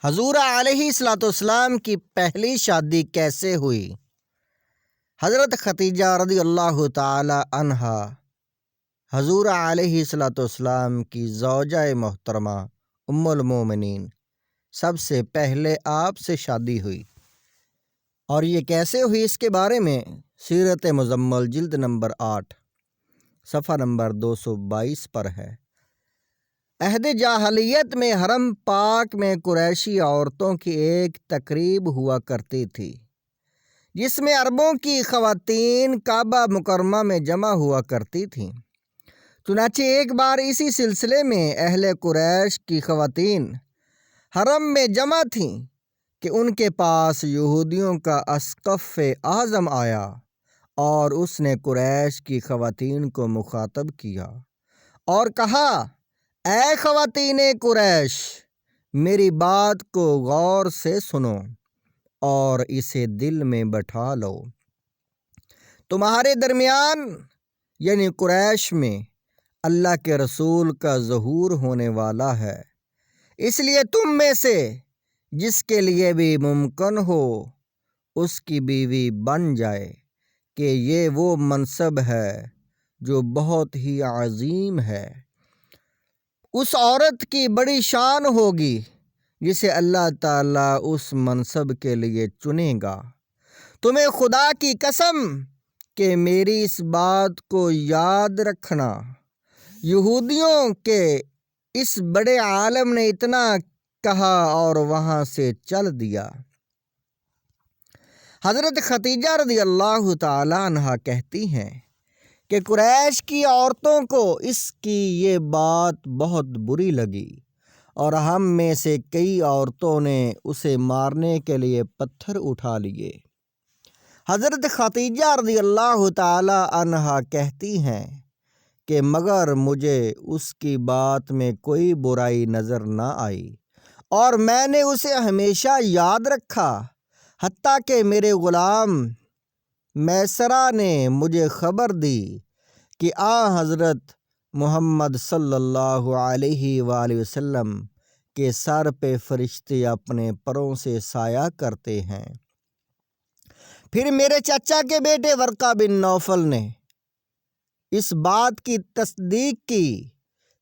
حضور علیہ الصلوۃ والسلام کی پہلی شادی کیسے ہوئی؟ حضرت ختیجہ رضی اللہ تعالی عنہا حضور علیہ الصلوۃ والسلام کی زوجہ محترمہ ام المومنین سب سے پہلے آپ سے شادی ہوئی، اور یہ کیسے ہوئی اس کے بارے میں سیرت مزمل جلد نمبر 8 صفحہ نمبر 222 پر ہے۔ عہد جاہلیت میں حرم پاک میں قریشی عورتوں کی ایک تقریب ہوا کرتی تھی، جس میں عربوں کی خواتین کعبہ مکرمہ میں جمع ہوا کرتی تھیں۔ چنانچہ ایک بار اسی سلسلے میں اہل قریش کی خواتین حرم میں جمع تھیں کہ ان کے پاس یہودیوں کا اسقف اعظم آیا، اور اس نے قریش کی خواتین کو مخاطب کیا اور کہا، اے خواتین قریش، میری بات کو غور سے سنو اور اسے دل میں بٹھا لو۔ تمہارے درمیان یعنی قریش میں اللہ کے رسول کا ظہور ہونے والا ہے، اس لیے تم میں سے جس کے لیے بھی ممکن ہو اس کی بیوی بن جائے، کہ یہ وہ منصب ہے جو بہت ہی عظیم ہے۔ اس عورت کی بڑی شان ہوگی جسے اللہ تعالیٰ اس منصب کے لیے چنے گا۔ تمہیں خدا کی قسم کہ میری اس بات کو یاد رکھنا، یہودیوں کے اس بڑے عالم نے اتنا کہا اور وہاں سے چل دیا۔ حضرت ختیجہ رضی اللہ تعالی عنہا کہتی ہیں کہ قریش کی عورتوں کو اس کی یہ بات بہت بری لگی، اور ہم میں سے کئی عورتوں نے اسے مارنے کے لیے پتھر اٹھا لیے۔ حضرت ختیجہ رضی اللہ تعالی عنہا کہتی ہیں کہ مگر مجھے اس کی بات میں کوئی برائی نظر نہ آئی، اور میں نے اسے ہمیشہ یاد رکھا، حتیٰ کہ میرے غلام میسرہ نے مجھے خبر دی کہ حضرت محمد صلی اللہ علیہ وآلہ وسلم کے سر پہ فرشتے اپنے پروں سے سایہ کرتے ہیں۔ پھر میرے چچا کے بیٹے ورقہ بن نوفل نے اس بات کی تصدیق کی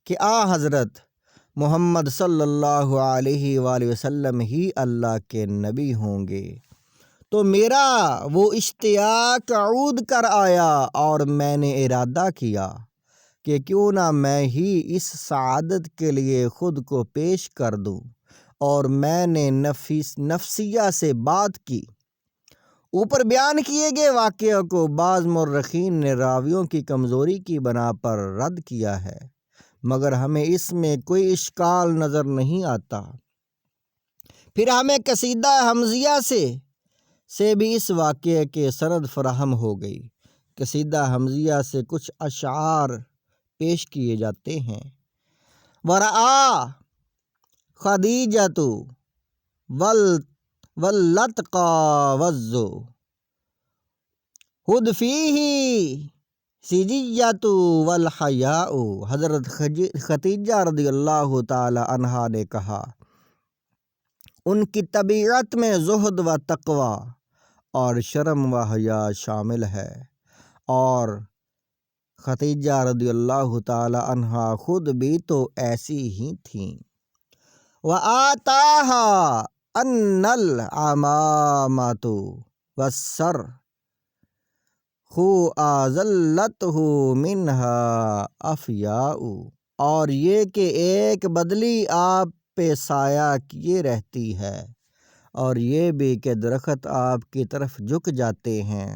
کہ حضرت محمد صلی اللہ علیہ وآلہ وسلم ہی اللہ کے نبی ہوں گے، تو میرا وہ اشتیاق عود کر آیا، اور میں نے ارادہ کیا کہ کیوں نہ میں ہی اس سعادت کے لیے خود کو پیش کر دوں، اور میں نے نفسیہ سے بات کی۔ اوپر بیان کیے گئے واقعہ کو بعض مورخین نے راویوں کی کمزوری کی بنا پر رد کیا ہے، مگر ہمیں اس میں کوئی اشکال نظر نہیں آتا۔ پھر ہمیں قصیدہ حمزیہ سے بھی اس واقعے کے سند فراہم ہو گئی۔ قصیدہ حمزیہ سے کچھ اشعار پیش کیے جاتے ہیں۔ ورآ خدیجۃ واللتقاوز خود فیہ سجیۃ والحیاء۔ حضرت ختیجہ رضی اللہ تعالی عنہا نے کہا، ان کی طبیعت میں زہد و تقوی اور شرم و حیا شامل ہے، اور ختیجہ رضی اللہ تعالی عنہا خود بھی تو ایسی ہی تھیں۔ وَآتَاهَا الْعَمَامَةُ وَالسَّرْخُ أَظَلَّتْهُ مِنْهَا أَفْيَاءُ۔ اور یہ کہ ایک بدلی آپ پہ سایہ کیے رہتی ہے، اور یہ بھی کہ درخت آپ کی طرف جھک جاتے ہیں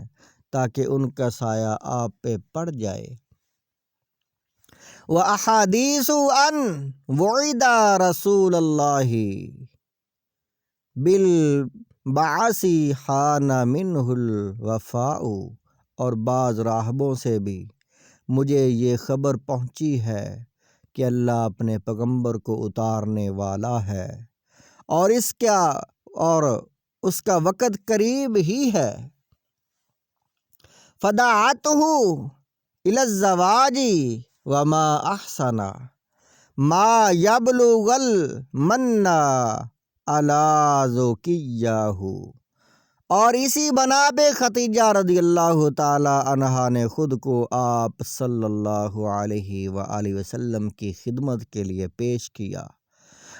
تاکہ ان کا سایہ آپ پہ پڑ جائے۔ وَأَحَادِيثُ أَنْ وُعِدَ رَسُولُ اللَّهِ بِالْبَعْثِ حَانَ مِنْهُ الْوَفَاءُ۔ اور بعض راہبوں سے بھی مجھے یہ خبر پہنچی ہے کہ اللہ اپنے پیغمبر کو اتارنے والا ہے، اور اس کا وقت قریب ہی ہے۔ فَدَعَتْهُ إِلَى الزَّوَاجِ وَمَا أَحْسَنَ مَا يَبْلُغُ الْمَنَّ علی ذوقیہہ، اور اسی بنا پہ ختیجہ رضی اللہ تعالی عنہا نے خود کو آپ صلی اللہ علیہ وآلہ وسلم کی خدمت کے لیے پیش کیا۔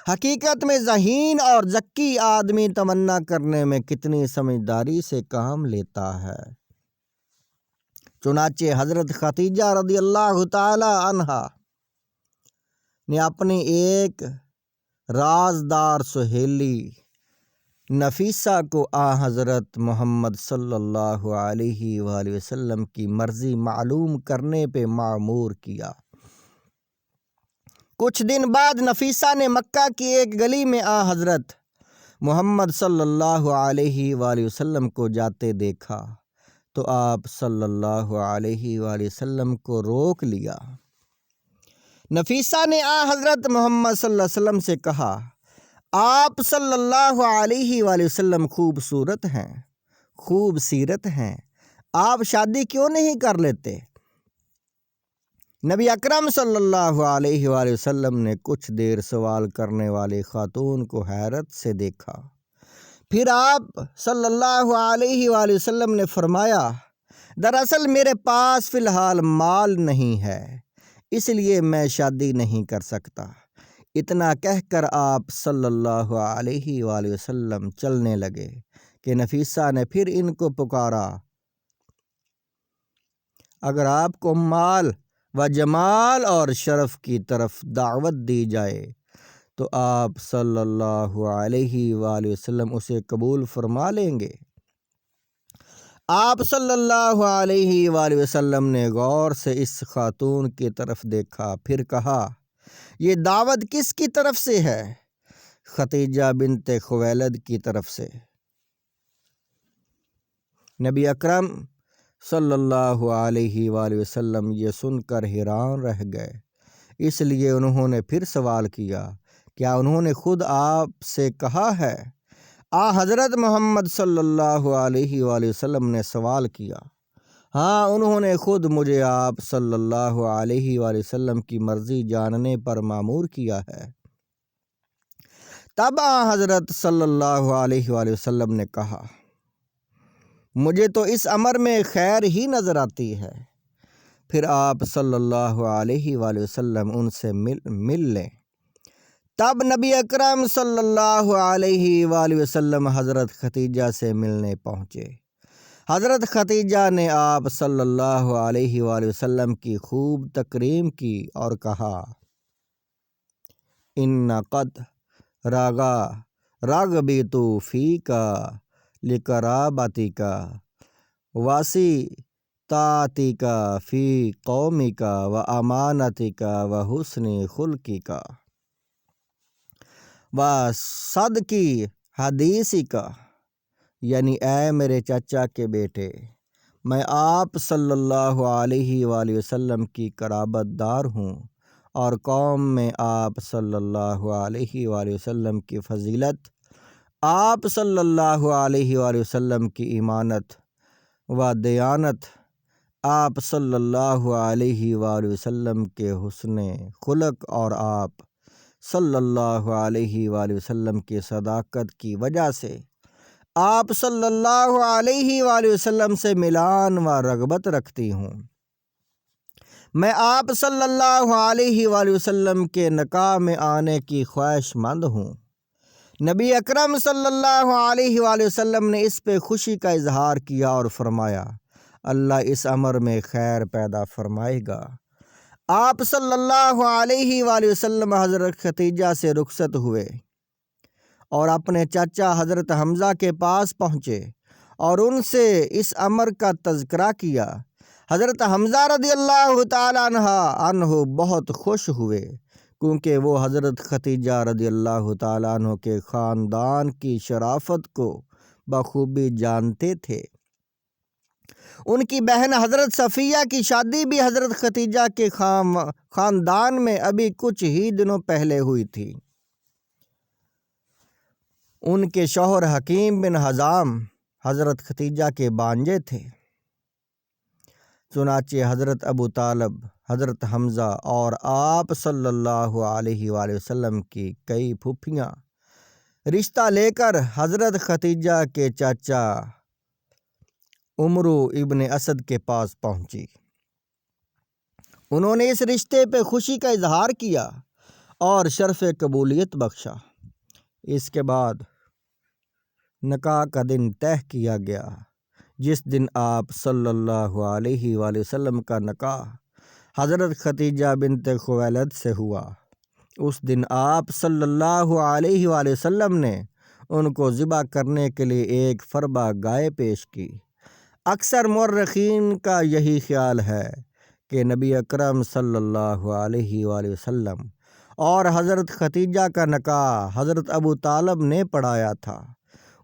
حقیقت میں ذہین اور ذکی آدمی تمنا کرنے میں کتنی سمجھداری سے کام لیتا ہے۔ چنانچہ حضرت ختیجہ رضی اللہ تعالی عنہا نے اپنی ایک رازدار سہیلی نفیسہ کو حضرت محمد صلی اللہ علیہ وآلہ وسلم کی مرضی معلوم کرنے پہ مأمور کیا۔ کچھ دن بعد نفیسہ نے مکہ کی ایک گلی میں حضرت محمد صلی اللہ علیہ وآلہ وسلم کو جاتے دیکھا تو آپ صلی اللہ علیہ وآلہ وسلم کو روک لیا۔ نفیسہ نے حضرت محمد صلی اللہ علیہ وسلم سے کہا، آپ صلی اللہ علیہ وآلہ وسلم خوبصورت ہیں، خوب سیرت ہیں، آپ شادی کیوں نہیں کر لیتے؟ نبی اکرم صلی اللہ علیہ وآلہ وسلم نے کچھ دیر سوال کرنے والی خاتون کو حیرت سے دیکھا، پھر آپ صلی اللہ علیہ وآلہ وسلم نے فرمایا، دراصل میرے پاس فی الحال مال نہیں ہے، اس لیے میں شادی نہیں کر سکتا۔ اتنا کہہ کر آپ صلی اللہ علیہ وآلہ وسلم چلنے لگے کہ نفیسہ نے پھر ان کو پکارا، اگر آپ کو مال و جمال اور شرف کی طرف دعوت دی جائے تو آپ صلی اللہ علیہ وآلہ وسلم اسے قبول فرما لیں گے۔ آپ صلی اللہ علیہ وآلہ وسلم نے غور سے اس خاتون کی طرف دیکھا، پھر کہا، یہ دعوت کس کی طرف سے ہے؟ ختیجہ بنت خویلد کی طرف سے۔ نبی اکرم صلی اللہ علیہ وآلہ وسلم یہ سن کر حیران رہ گئے، اس لیے انہوں نے پھر سوال کیا، کیا انہوں نے خود آپ سے کہا ہے؟ حضرت محمد صلی اللہ علیہ وآلہ وسلم نے سوال کیا، ہاں، انہوں نے خود مجھے آپ صلی اللہ علیہ وآلہ وسلم کی مرضی جاننے پر مأمور کیا ہے۔ تب حضرت صلی اللہ علیہ وآلہ وسلم نے کہا، مجھے تو اس امر میں خیر ہی نظر آتی ہے، پھر آپ صلی اللہ علیہ وآلہ وسلم ان سے مل لیں۔ تب نبی اکرم صلی اللہ علیہ وآلہ وسلم حضرت ختیجہ سے ملنے پہنچے۔ حضرت ختیجہ نے آپ صلی اللہ علیہ وآلہ وسلم کی خوب تکریم کی اور کہا، ان قد رغبت فیک لقرابتک وصیتک فی قومک وامانتک وحسن خلقک وصدق حدیثک، یعنی اے میرے چچا کے بیٹے، میں آپ صلی اللہ علیہ وآلہ وسلم کی قرابت دار ہوں اور قوم میں آپ صلی اللہ علیہ وآلہ وسلم کی فضیلت، آپ صلی اللہ علیہ وآلہ وسلم کی ایمانت و دیانت، آپ صلی اللہ علیہ وآلہ وسلم کے حسن خلق اور آپ صلی اللہ علیہ وآلہ وسلم کی صداقت کی وجہ سے آپ صلی اللہ علیہ وآلہ وسلم سے ملان و رغبت رکھتی ہوں۔ میں آپ صلی اللہ علیہ وآلہ وسلم کے نکاح میں آنے کی خواہش مند ہوں۔ نبی اکرم صلی اللہ علیہ وآلہ وسلم نے اس پہ خوشی کا اظہار کیا اور فرمایا، اللہ اس امر میں خیر پیدا فرمائے گا۔ آپ صلی اللہ علیہ وآلہ وسلم حضرت ختیجہ سے رخصت ہوئے اور اپنے چچا حضرت حمزہ کے پاس پہنچے اور ان سے اس امر کا تذکرہ کیا۔ حضرت حمزہ رضی اللہ تعالیٰ عنہ بہت خوش ہوئے، کیونکہ وہ حضرت ختیجہ رضی اللہ تعالیٰ عنہ کے خاندان کی شرافت کو بخوبی جانتے تھے۔ ان کی بہن حضرت صفیہ کی شادی بھی حضرت ختیجہ کے خاندان میں ابھی کچھ ہی دنوں پہلے ہوئی تھی۔ ان کے شوہر حکیم بن حزام حضرت ختیجہ کے بانجے تھے۔ چنانچہ حضرت ابو طالب، حضرت حمزہ اور آپ صلی اللہ علیہ وآلہ وسلم کی کئی پھوپھیاں رشتہ لے کر حضرت ختیجہ کے چاچا عمرو ابن اسد کے پاس پہنچی۔ انہوں نے اس رشتے پہ خوشی کا اظہار کیا اور شرف قبولیت بخشا۔ اس کے بعد نکاح کا دن طے کیا گیا۔ جس دن آپ صلی اللہ علیہ وآلہ وسلم کا نکاح حضرت ختیجہ بنت خویلد سے ہوا، اس دن آپ صلی اللہ علیہ وآلہ وسلم نے ان کو ذبح کرنے کے لیے ایک فربہ گائے پیش کی۔ اکثر مورخین کا یہی خیال ہے کہ نبی اکرم صلی اللہ علیہ وآلہ وسلم اور حضرت ختیجہ کا نکاح حضرت ابو طالب نے پڑھایا تھا۔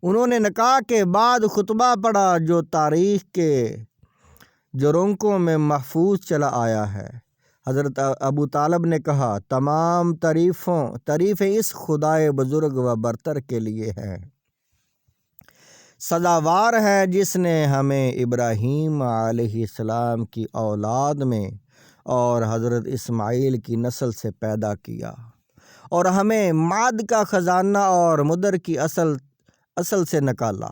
انہوں نے نکاح کے بعد خطبہ پڑھا جو تاریخ کے جرونقوں میں محفوظ چلا آیا ہے۔ حضرت ابو طالب نے کہا، تمام تعریفیں اس خدائے بزرگ و برتر کے لیے ہیں، سزاوار ہے جس نے ہمیں ابراہیم علیہ السلام کی اولاد میں اور حضرت اسماعیل کی نسل سے پیدا کیا اور ہمیں ماد کا خزانہ اور مدر کی اصل سے نکالا،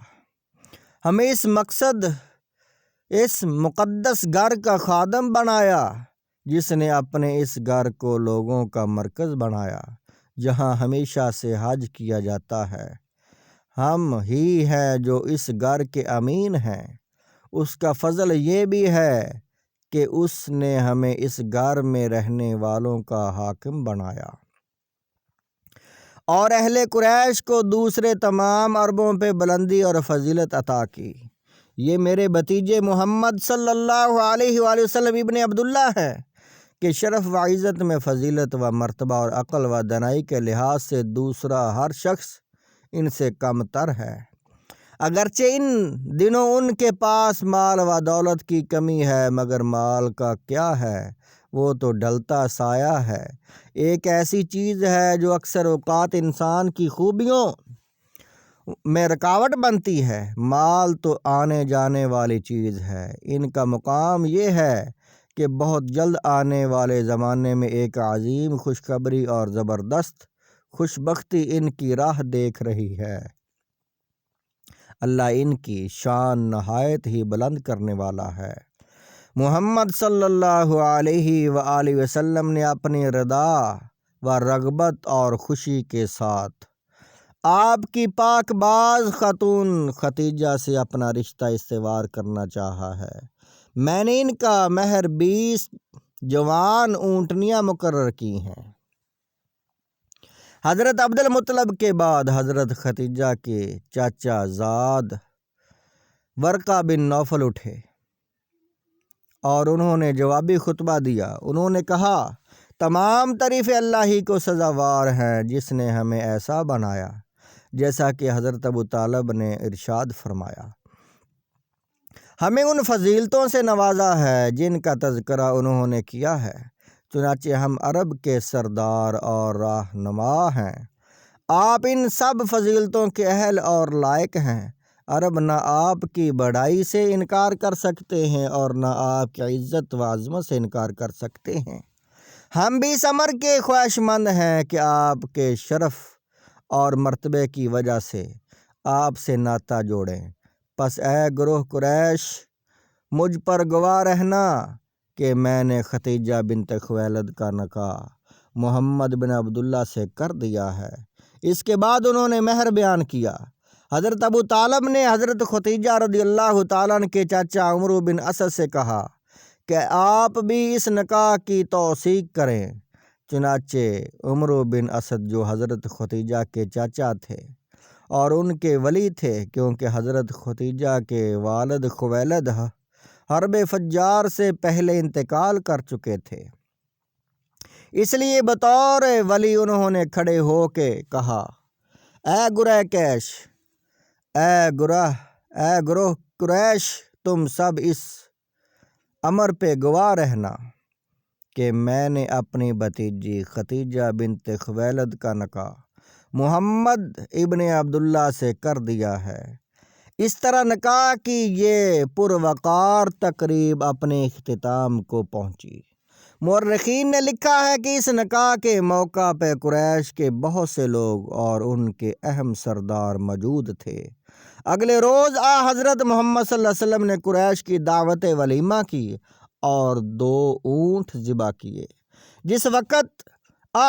ہمیں اس مقدس گھر کا خادم بنایا جس نے اپنے اس گھر کو لوگوں کا مرکز بنایا جہاں ہمیشہ سے حج کیا جاتا ہے۔ ہم ہی ہے جو اس گھر کے امین ہیں۔ اس کا فضل یہ بھی ہے کہ اس نے ہمیں اس گھر میں رہنے والوں کا حاکم بنایا اور اہل قریش کو دوسرے تمام عربوں پہ بلندی اور فضیلت عطا کی۔ یہ میرے بھتیجے محمد صلی اللہ علیہ وآلہ وسلم ابن عبداللہ ہے کہ شرف و عزت میں، فضیلت و مرتبہ اور عقل و دانائی کے لحاظ سے دوسرا ہر شخص ان سے کم تر ہے۔ اگرچہ ان دنوں ان کے پاس مال و دولت کی کمی ہے، مگر مال کا کیا ہے، وہ تو ڈھلتا سایہ ہے۔ ایک ایسی چیز ہے جو اکثر اوقات انسان کی خوبیوں میں رکاوٹ بنتی ہے۔ مال تو آنے جانے والی چیز ہے، ان کا مقام یہ ہے کہ بہت جلد آنے والے زمانے میں ایک عظیم خوشخبری اور زبردست خوشبختی ان کی راہ دیکھ رہی ہے۔ اللہ ان کی شان نہایت ہی بلند کرنے والا ہے۔ محمد صلی اللہ علیہ وآلہ وسلم نے اپنی رضا و رغبت اور خوشی کے ساتھ آپ کی پاک باز خاتون ختیجہ سے اپنا رشتہ استوار کرنا چاہا ہے۔ میں نے ان کا مہر 20 جوان اونٹنیاں مقرر کی ہیں۔ حضرت عبد المطلب کے بعد حضرت ختیجہ کے چاچا زاد ورقہ بن نوفل اٹھے اور انہوں نے جوابی خطبہ دیا۔ انہوں نے کہا، تمام تعریفیں اللہ ہی کو سزاوار ہیں جس نے ہمیں ایسا بنایا جیسا کہ حضرت ابو طالب نے ارشاد فرمایا۔ ہمیں ان فضیلتوں سے نوازا ہے جن کا تذکرہ انہوں نے کیا ہے، چنانچہ ہم عرب کے سردار اور رہنما ہیں۔ آپ ان سب فضیلتوں کے اہل اور لائق ہیں۔ عرب نہ آپ کی بڑائی سے انکار کر سکتے ہیں اور نہ آپ کی عزت و عظمت سے انکار کر سکتے ہیں۔ ہم بھی اس امر کے خواہشمند ہیں کہ آپ کے شرف اور مرتبے کی وجہ سے آپ سے ناطہ جوڑیں۔ پس اے گروہ قریش، مجھ پر گواہ رہنا کہ میں نے ختیجہ بنت خویلد کا نکاح محمد بن عبداللہ سے کر دیا ہے۔ اس کے بعد انہوں نے مہر بیان کیا۔ حضرت ابو طالب نے حضرت ختیجہ رضی اللہ تعالیٰ عنہ کے چاچا عمرو بن اسد سے کہا کہ آپ بھی اس نکاح کی توثیق کریں۔ چنانچہ عمرو بن اسد جو حضرت ختیجہ کے چاچا تھے اور ان کے ولی تھے، کیونکہ حضرت ختیجہ کے والد خویلد حرب فجار سے پہلے انتقال کر چکے تھے، اس لیے بطور ولی انہوں نے کھڑے ہو کے کہا، اے گروہ قریش، تم سب اس امر پہ گواہ رہنا کہ میں نے اپنی بھتیجی ختیجہ بنت خویلد کا نکاح محمد ابن عبداللہ سے کر دیا ہے۔ اس طرح نکاح کی یہ پروقار تقریب اپنے اختتام کو پہنچی۔ مورخین نے لکھا ہے کہ اس نکاح کے موقع پہ قریش کے بہت سے لوگ اور ان کے اہم سردار موجود تھے۔ اگلے روز حضرت محمد صلی اللہ علیہ وسلم نے قریش کی دعوت ولیمہ کی اور 2 اونٹ ذبح کیے۔ جس وقت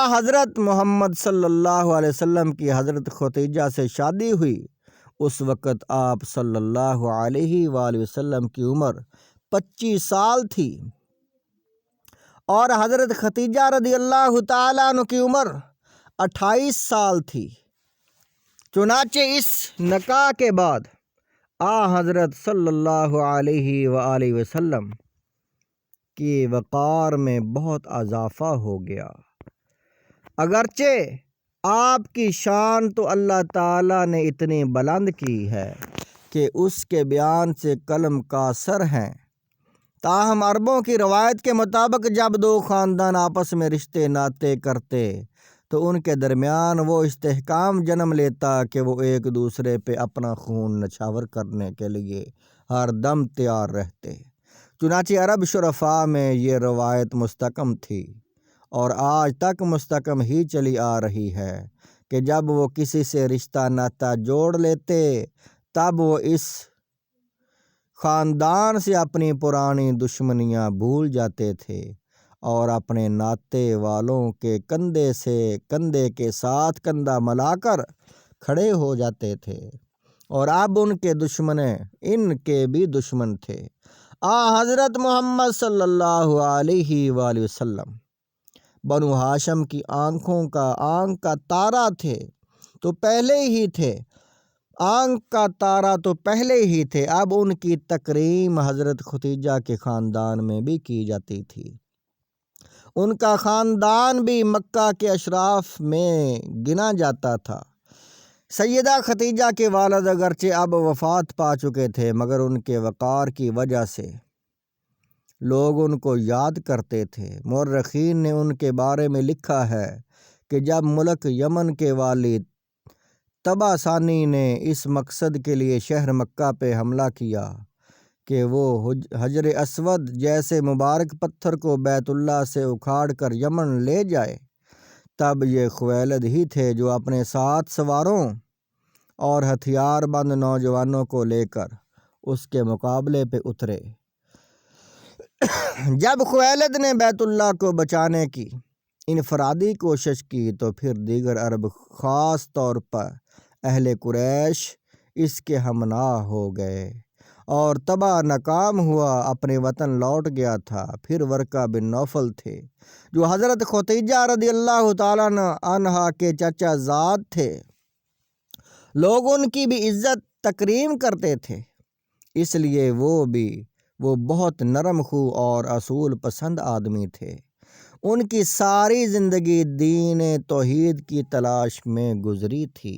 حضرت محمد صلی اللہ علیہ وسلم کی حضرت ختیجہ سے شادی ہوئی، اس وقت آپ صلی اللہ علیہ وآلہ وسلم کی عمر 25 سال تھی اور حضرت ختیجہ رضی اللہ تعالیٰ عنہ کی عمر 28 سال تھی۔ چنانچہ اس نکاح کے بعد حضرت صلی اللہ علیہ وآلہ وسلم کی وقار میں بہت اضافہ ہو گیا۔ اگرچہ آپ کی شان تو اللہ تعالیٰ نے اتنی بلند کی ہے کہ اس کے بیان سے قلم قاصر ہیں، تاہم عربوں کی روایت کے مطابق جب 2 خاندان آپس میں رشتے ناطے کرتے تو ان کے درمیان وہ استحکام جنم لیتا کہ وہ ایک دوسرے پہ اپنا خون نچھاور کرنے کے لیے ہر دم تیار رہتے۔ چنانچہ عرب شرفاء میں یہ روایت مستحکم تھی اور آج تک مستحکم ہی چلی آ رہی ہے کہ جب وہ کسی سے رشتہ ناطہ جوڑ لیتے تب وہ اس خاندان سے اپنی پرانی دشمنیاں بھول جاتے تھے اور اپنے ناطے والوں کے کندھے سے کندھے کے ساتھ کندھا ملا کر کھڑے ہو جاتے تھے، اور اب ان کے دشمن ان کے بھی دشمن تھے۔ حضرت محمد صلی اللہ علیہ وآلہ وسلم بنو ہاشم کی آنکھ کا تارا تھے تو پہلے ہی تھے اب ان کی تکریم حضرت ختیجہ کے خاندان میں بھی کی جاتی تھی۔ ان کا خاندان بھی مکہ کے اشراف میں گنا جاتا تھا۔ سیدہ ختیجہ کے والد اگرچہ اب وفات پا چکے تھے مگر ان کے وقار کی وجہ سے لوگ ان کو یاد کرتے تھے۔ مورخین نے ان کے بارے میں لکھا ہے کہ جب ملک یمن کے والی طبع ثانی نے اس مقصد کے لیے شہر مکہ پہ حملہ کیا کہ وہ حجر اسود جیسے مبارک پتھر کو بیت اللہ سے اکھاڑ کر یمن لے جائے، تب یہ خویلد ہی تھے جو اپنے ساتھ سواروں اور ہتھیار بند نوجوانوں کو لے کر اس کے مقابلے پہ اترے۔ جب خویلد نے بیت اللہ کو بچانے کی انفرادی کوشش کی تو پھر دیگر عرب خاص طور پر اہل قریش اس کے ہمراہ ہو گئے اور طبع ناکام ہوا اپنے وطن لوٹ گیا تھا۔ پھر ورقہ بن نوفل تھے جو حضرت ختیجہ رضی اللہ تعالیٰ عنہا کے چچا زاد تھے، لوگ ان کی بھی عزت تکریم کرتے تھے، اس لیے وہ بہت نرم خو اور اصول پسند آدمی تھے۔ ان کی ساری زندگی دین توحید کی تلاش میں گزری تھی۔